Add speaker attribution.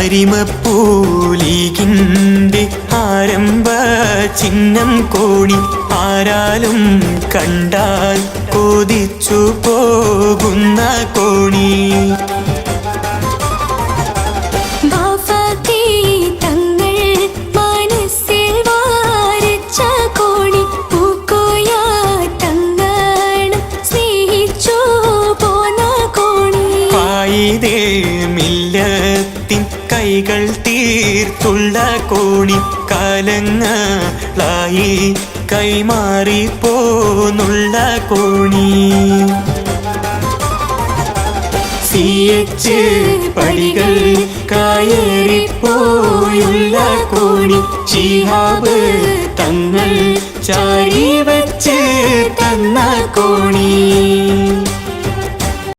Speaker 1: അരിമപ്പൂലീകിൻ്റെ ആരംഭ ചിഹ്നം കോണി ആരാലും കണ്ടാൽ കൊതിച്ചു പോകുന്ന കോണി. മില്ലത്തിൻ കൈകൾ തീർത്തുള്ള കോണി കാലങ്ങളായി കൈമാറി പോന്നുള്ള കോണി. CH പടികൾ കയറിപ്പോയുള്ള കോണി ശിഹാബ് തങ്ങൾ ചാരി വച്ച് തന്ന കോണി.